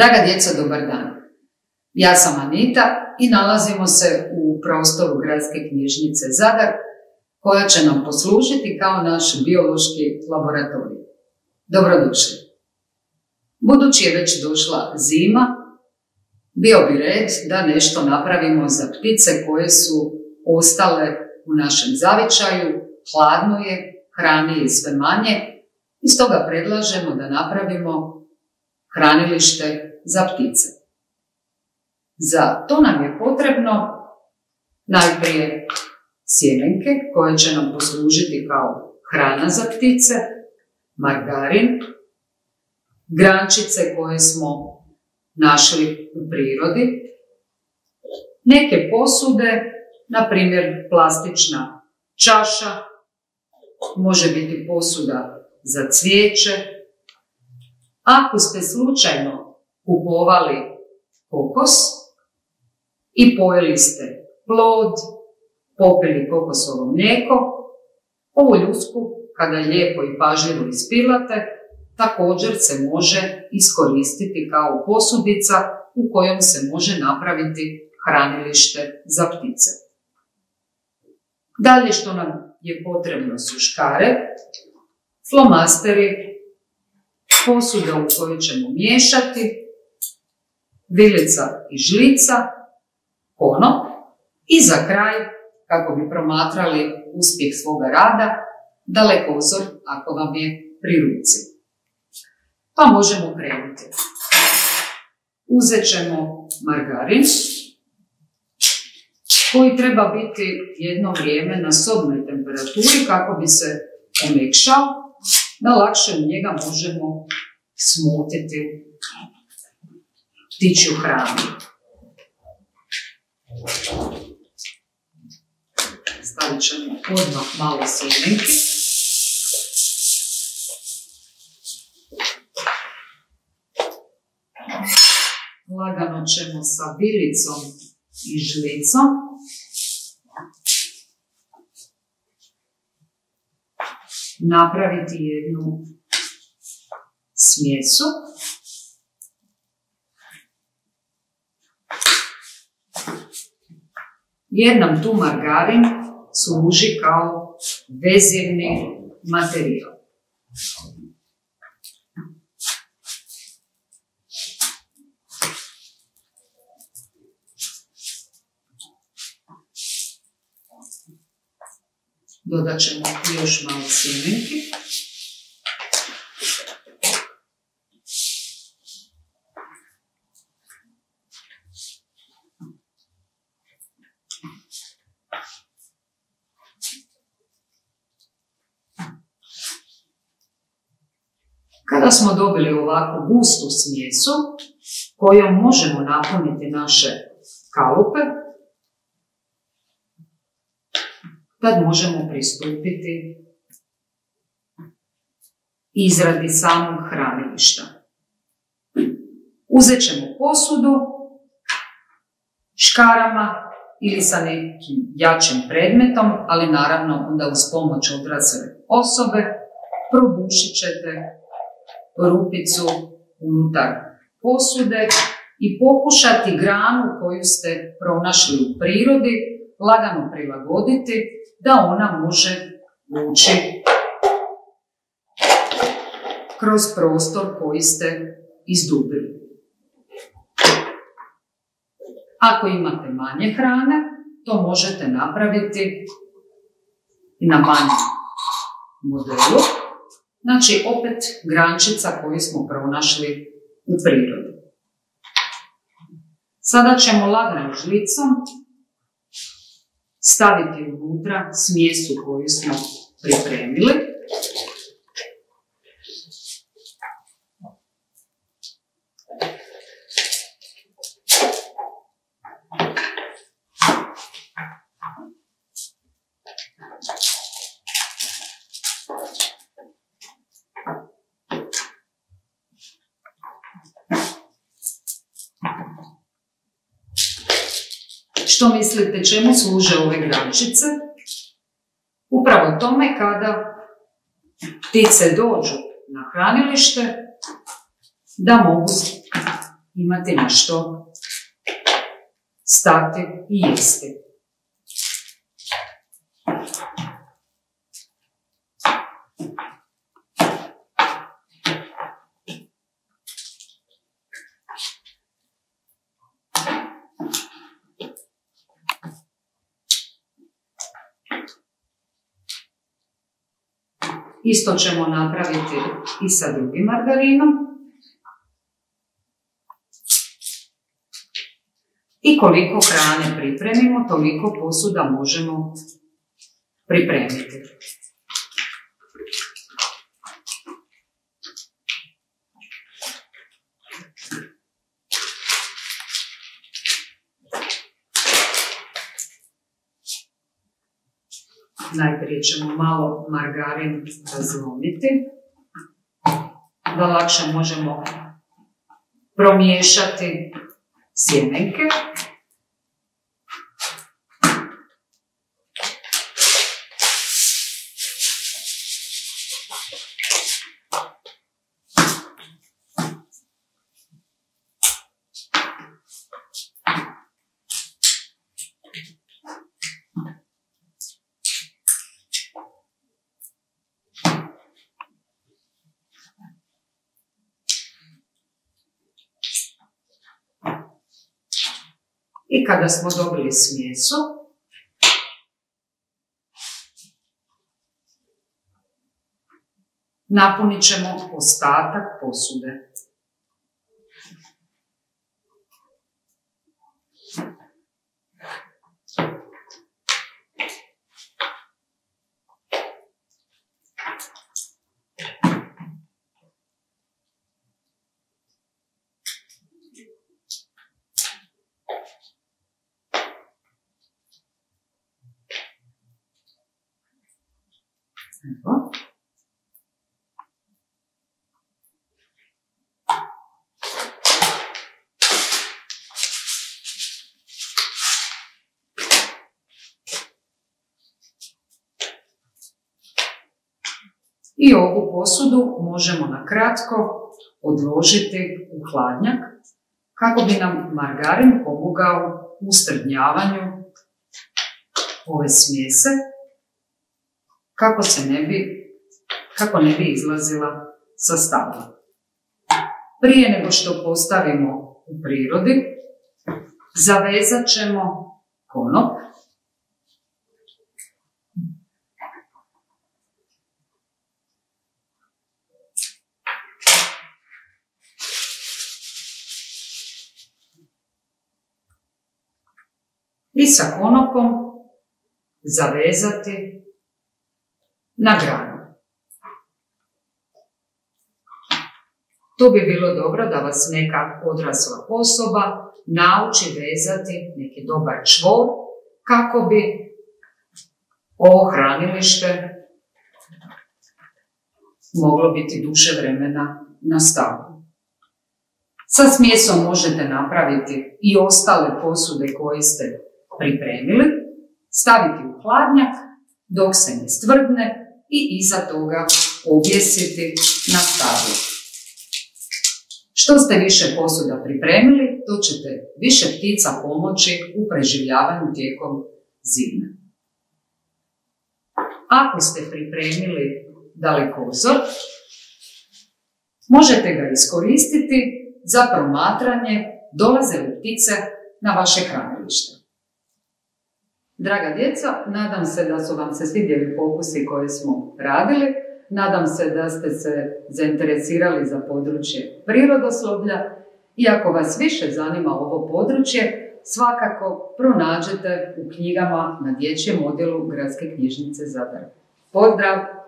Draga djeco, dobar dan. Ja sam Anita i nalazimo se u prostoru Gradske knjižnice Zadar, koja će nam poslužiti kao naš biološki laboratorij. Dobrodošli. Budući je već došla zima, bio bi red da nešto napravimo za ptice koje su ostale u našem zavičaju, hladno je, hrane je sve manje i stoga predlažemo da napravimo hranilište za ptice. Za to nam je potrebno najprije sjemenke koje će nam poslužiti kao hrana za ptice, margarin, grančice koje smo našli u prirodi, neke posude, na primjer plastična čaša, može biti posuda za cvijeće. Ako ste slučajno kupovali kokos i pojeli ste plod, popili kokosovo mlijeko, ovu ljusku, kada lijepo i pažljivo ispilate, također se može iskoristiti kao posudica u kojom se može napraviti hranilište za ptice. Dalje što nam je potrebno su škare, flomasteri, posuda u kojoj ćemo miješati, vilica i žlica, konop i za kraj, kako bi promatrali uspjeh svoga rada, dalekozor ako vam je pri ruci. Pa možemo krenuti. Uzet ćemo margarin, koji treba biti jedno vrijeme na sobnoj temperaturi kako bi se omekšao, da lakše u njega možemo smutiti ptičju hranu. Stavit ćemo odmah malo sjemenki. Lagano ćemo sa vilicom i žlicom napraviti jednu smjesu. Jer nam tu margarin služi kao vezivni materijal. Dodat ćemo još malo sjemenki. Kada smo dobili ovako gustu smjesu kojom možemo napuniti naše kalupe, tad možemo pristupiti izradi samog hranilišta. Uzet ćemo posudu škarama ili sa nekim jačim predmetom, ali naravno onda uz pomoć odrasle osobe probušit ćete rupicu unutar posude i pokušati granu koju ste pronašli u prirodi lagano prilagoditi da ona može ući kroz prostor koji ste izdubili. Ako imate manje hrane, to možete napraviti i na manjem modelu. Znači, opet grančica koju smo pronašli u prirodi. Sada ćemo laganom žlicom staviti unutra smjesu koju smo pripremili. Što mislite čemu služe ove grančice? Upravo tome kada ptice dođu na hranilište, da mogu imati na što stati i jesti. Isto ćemo napraviti i sa drugim margarinom. I koliko hrane pripremimo, toliko posuda možemo pripremiti. Najprije ćemo malo margarin razlomiti, da lakše možemo promiješati sjemenke. I kada smo dobili smjesu, napunit ćemo ostatak posude. Evo. I ovu posudu možemo na kratko odložiti u hladnjak kako bi nam margarin pomogao u strvnjavanju ove smjese, kako ne bi izlazila sa stabla. Prije nego što postavimo u prirodi, zavezat ćemo konop. I sa konopom zavezati na granu. Tu bi bilo dobro da vas neka odrasla osoba nauči vezati neki dobar čvor kako bi ovo hranilište moglo biti duže vremena na stablu. Sa smjesom možete napraviti i ostale posude koje ste pripremili, staviti u hladnjak dok se ne stvrdne i iza toga objesiti na stablu. Što ste više posuda pripremili, to ćete više ptica pomoći u preživljavanju tijekom zime. Ako ste pripremili dalekozor, možete ga iskoristiti za promatranje dolaze li ptice na vaše hranilište. Draga djeca, nadam se da su vam se svidjeli pokusi koje smo radili. Nadam se da ste se zainteresirali za područje prirodoslovlja i ako vas više zanima ovo područje, svakako pronađete u knjigama na dječjem odjelu Gradske knjižnice Zadar. Pozdrav!